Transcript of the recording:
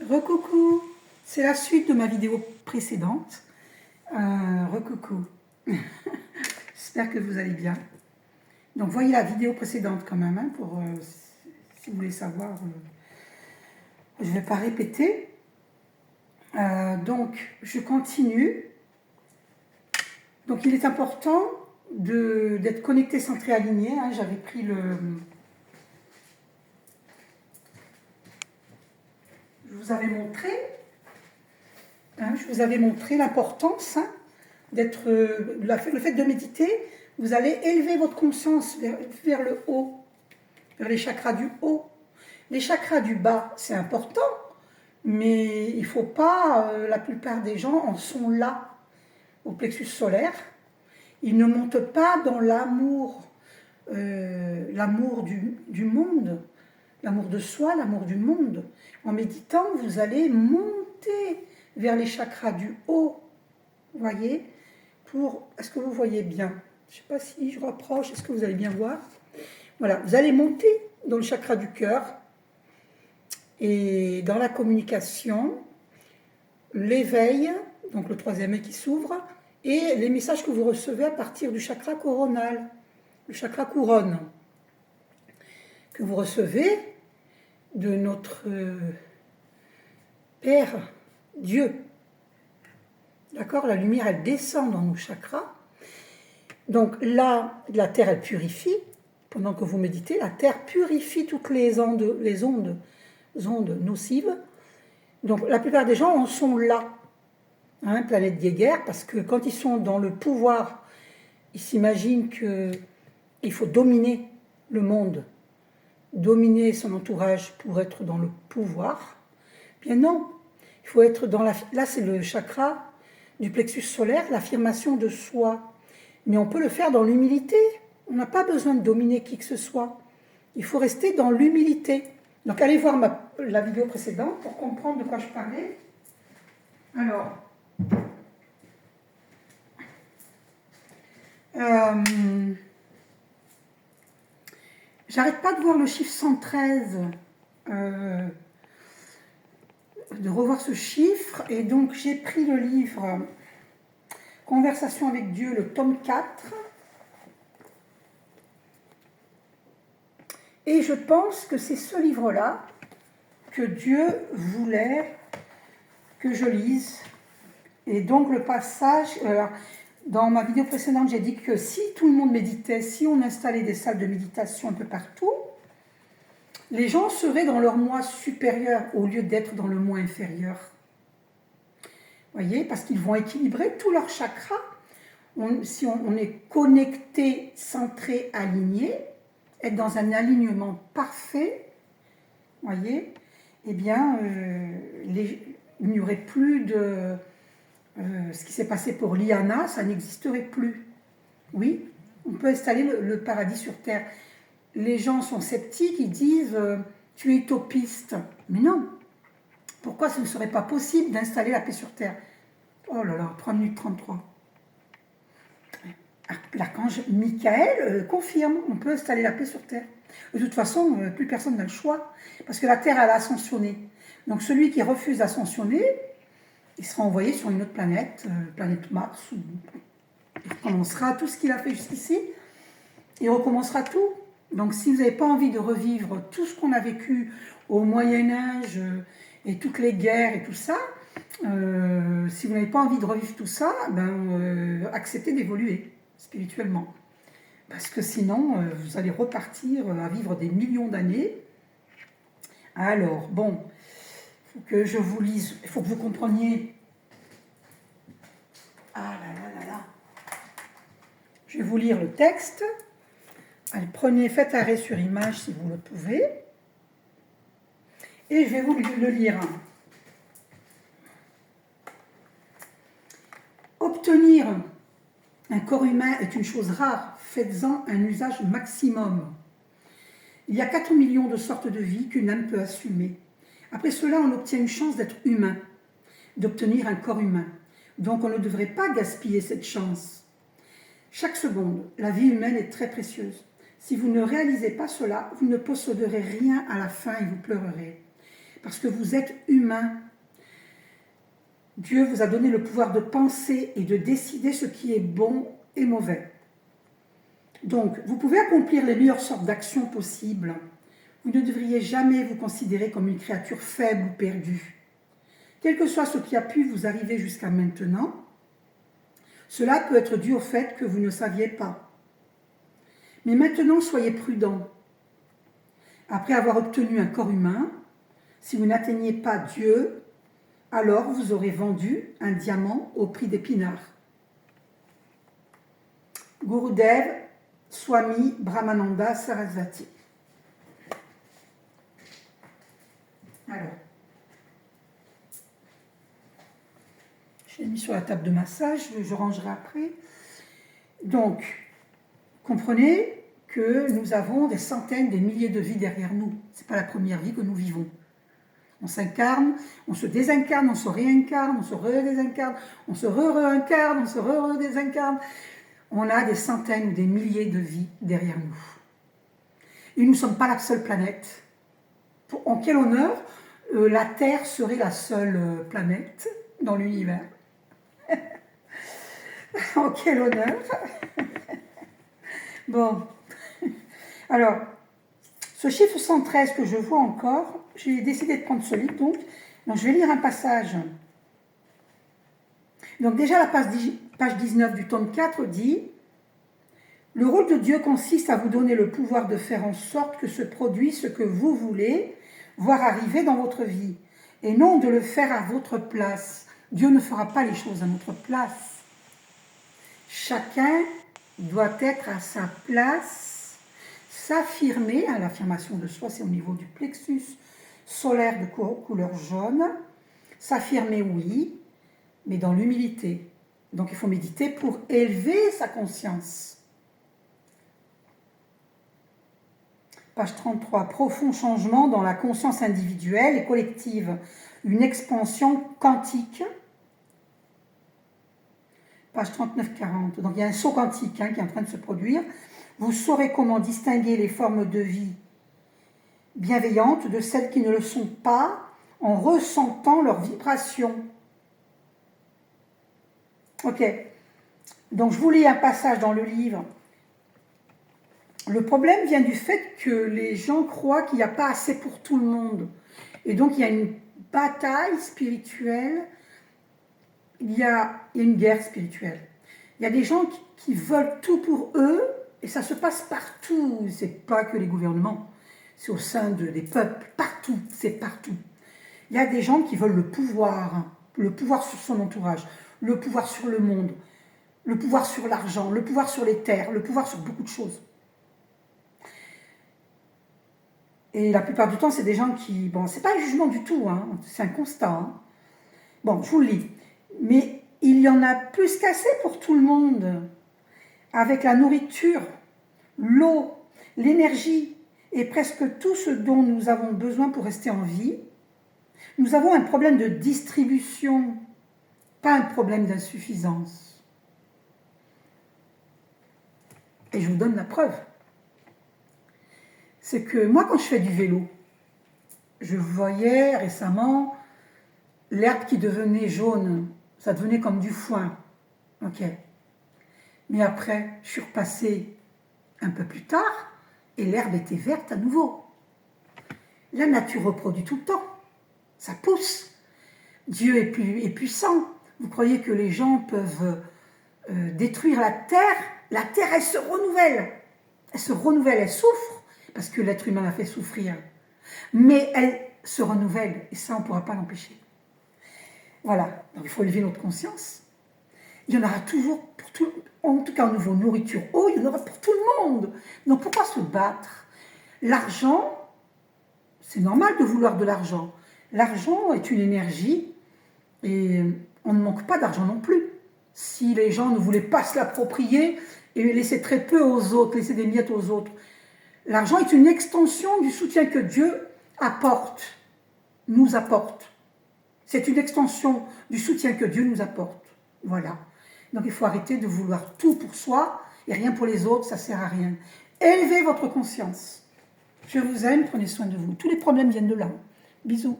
Recoucou, c'est la suite de ma vidéo précédente. Recoucou, j'espère que vous allez bien. Donc voyez la vidéo précédente quand même, hein, pour si vous voulez savoir. Je ne vais pas répéter. Donc je continue. Donc il est important d'être connecté, centré, aligné. Hein. J'avais pris le... Je vous avais montré l'importance, hein, d'être, le fait de méditer, vous allez élever votre conscience vers le haut, vers les chakras du haut. Les chakras du bas, c'est important, mais il ne faut pas, la plupart des gens en sont là, au plexus solaire. Ils ne montent pas dans l'amour, l'amour du monde, l'amour de soi, l'amour du monde. En méditant, vous allez monter vers les chakras du haut, vous voyez, est-ce que vous voyez bien? Je ne sais pas si je rapproche, est-ce que vous allez bien voir? Voilà, vous allez monter dans le chakra du cœur, et dans la communication, l'éveil, donc le troisième œil qui s'ouvre, et les messages que vous recevez à partir du chakra coronal, le chakra couronne, que vous recevez de notre Père, Dieu. D'accord? La lumière, elle descend dans nos chakras. Donc là, la Terre, elle purifie. Pendant que vous méditez, la Terre purifie toutes les ondes nocives. Donc la plupart des gens en sont là. Hein, planète guéguerre, parce que quand ils sont dans le pouvoir, ils s'imaginent qu'il faut dominer le monde, dominer son entourage pour être dans le pouvoir. Bien non, il faut être dans la... Là, c'est le chakra du plexus solaire, l'affirmation de soi. Mais on peut le faire dans l'humilité. On n'a pas besoin de dominer qui que ce soit. Il faut rester dans l'humilité. Donc, allez voir la vidéo précédente pour comprendre de quoi je parlais. Alors, j'arrête pas de voir le chiffre 113, de revoir ce chiffre, et donc j'ai pris le livre Conversation avec Dieu, le tome 4, et je pense que c'est ce livre-là que Dieu voulait que je lise. Et donc le passage, dans ma vidéo précédente, j'ai dit que si tout le monde méditait, si on installait des salles de méditation un peu partout, les gens seraient dans leur moi supérieur au lieu d'être dans le moi inférieur. Vous voyez, parce qu'ils vont équilibrer tous leurs chakras. Si on est connecté, centré, aligné, être dans un alignement parfait, vous voyez, eh bien, il n'y aurait plus de... ce qui s'est passé pour Liana, ça n'existerait plus. Oui, on peut installer le paradis sur Terre. Les gens sont sceptiques, ils disent tu es utopiste. Mais non, pourquoi ce ne serait pas possible d'installer la paix sur Terre? Oh là là, 3 minutes 33. L'archange Michael confirme, on peut installer la paix sur Terre. De toute façon, plus personne n'a le choix, parce que la Terre, elle a ascensionné. Donc celui qui refuse d'ascensionner, il sera envoyé sur une autre planète, planète Mars, où il recommencera tout ce qu'il a fait jusqu'ici, il recommencera tout. Donc si vous n'avez pas envie de revivre tout ce qu'on a vécu au Moyen-Âge et toutes les guerres et tout ça, si vous n'avez pas envie de revivre tout ça, acceptez d'évoluer spirituellement. Parce que sinon, vous allez repartir à vivre des millions d'années. Alors, bon, il faut que je vous lise, il faut que vous compreniez. Ah là là là là. Je vais vous lire le texte. Allez, faites arrêt sur image si vous le pouvez. Et je vais vous le lire. Obtenir un corps humain est une chose rare. Faites-en un usage maximum. Il y a 4 millions de sortes de vie qu'une âme peut assumer. Après cela, on obtient une chance d'être humain, d'obtenir un corps humain. Donc on ne devrait pas gaspiller cette chance. Chaque seconde, la vie humaine est très précieuse. Si vous ne réalisez pas cela, vous ne posséderez rien à la fin et vous pleurerez. parce que vous êtes humain. Dieu vous a donné le pouvoir de penser et de décider ce qui est bon et mauvais. Donc, vous pouvez accomplir les meilleures sortes d'actions possibles. Vous ne devriez jamais vous considérer comme une créature faible ou perdue. Quel que soit ce qui a pu vous arriver jusqu'à maintenant, cela peut être dû au fait que vous ne saviez pas. Mais maintenant, soyez prudents. Après avoir obtenu un corps humain, si vous n'atteignez pas Dieu, alors vous aurez vendu un diamant au prix d'épinards. Gurudev Swami Brahmananda Sarasvati. Alors, je l'ai mis sur la table de massage, je rangerai après. Donc, comprenez que nous avons des centaines, des milliers de vies derrière nous. Ce n'est pas la première vie que nous vivons. On s'incarne, on se désincarne, on se réincarne, on se redésincarne, on se re-réincarne, on se re-redésincarne. On a des centaines ou des milliers de vies derrière nous. Et nous ne sommes pas la seule planète. En quel honneur la Terre serait la seule planète dans l'univers? En quel honneur. Bon. Alors, ce chiffre 113 que je vois encore, j'ai décidé de prendre ce livre, donc je vais lire un passage. Donc déjà, la page 19 du tome 4 dit « Le rôle de Dieu consiste à vous donner le pouvoir de faire en sorte que se produise ce que vous voulez voir arriver dans votre vie, et non de le faire à votre place. Dieu ne fera pas les choses à notre place. Chacun doit être à sa place, s'affirmer, l'affirmation de soi, c'est au niveau du plexus solaire de couleur jaune, s'affirmer oui, mais dans l'humilité. Donc il faut méditer pour élever sa conscience. Page 33, profond changement dans la conscience individuelle et collective, une expansion quantique. Page 39-40, donc il y a un saut quantique qui est en train de se produire. Vous saurez comment distinguer les formes de vie bienveillantes de celles qui ne le sont pas en ressentant leurs vibrations. Ok, donc je vous lis un passage dans le livre. Le problème vient du fait que les gens croient qu'il n'y a pas assez pour tout le monde. Et donc il y a une bataille spirituelle, il y a une guerre spirituelle. Il y a des gens qui veulent tout pour eux, et ça se passe partout. C'est pas que les gouvernements, c'est au sein des peuples, partout, c'est partout. Il y a des gens qui veulent le pouvoir sur son entourage, le pouvoir sur le monde, le pouvoir sur l'argent, le pouvoir sur les terres, le pouvoir sur beaucoup de choses. Et la plupart du temps, c'est des gens qui... Bon, c'est pas un jugement du tout, c'est un constat. Bon, je vous le lis. Mais il y en a plus qu'assez pour tout le monde. Avec la nourriture, l'eau, l'énergie et presque tout ce dont nous avons besoin pour rester en vie, nous avons un problème de distribution, pas un problème d'insuffisance. Et je vous donne la preuve. C'est que moi, quand je fais du vélo, je voyais récemment l'herbe qui devenait jaune, ça devenait comme du foin. Ok. Mais après, je suis repassée un peu plus tard et l'herbe était verte à nouveau. La nature reproduit tout le temps. Ça pousse. Dieu est puissant. Vous croyez que les gens peuvent détruire la terre? La terre, elle se renouvelle. Elle se renouvelle, elle souffre, parce que l'être humain l'a fait souffrir. Mais elle se renouvelle, et ça, on ne pourra pas l'empêcher. Voilà, donc il faut élever notre conscience. Il y en aura toujours, pour tout, en tout cas au niveau nourriture, eau, il y en aura pour tout le monde. Donc pourquoi se battre? L'argent, c'est normal de vouloir de l'argent. L'argent est une énergie, et on ne manque pas d'argent non plus. Si les gens ne voulaient pas se l'approprier et laisser très peu aux autres, laisser des miettes aux autres, l'argent est une extension du soutien que Dieu apporte, nous apporte. C'est une extension du soutien que Dieu nous apporte. Voilà. Donc il faut arrêter de vouloir tout pour soi et rien pour les autres, ça ne sert à rien. Élevez votre conscience. Je vous aime, prenez soin de vous. Tous les problèmes viennent de là. Bisous.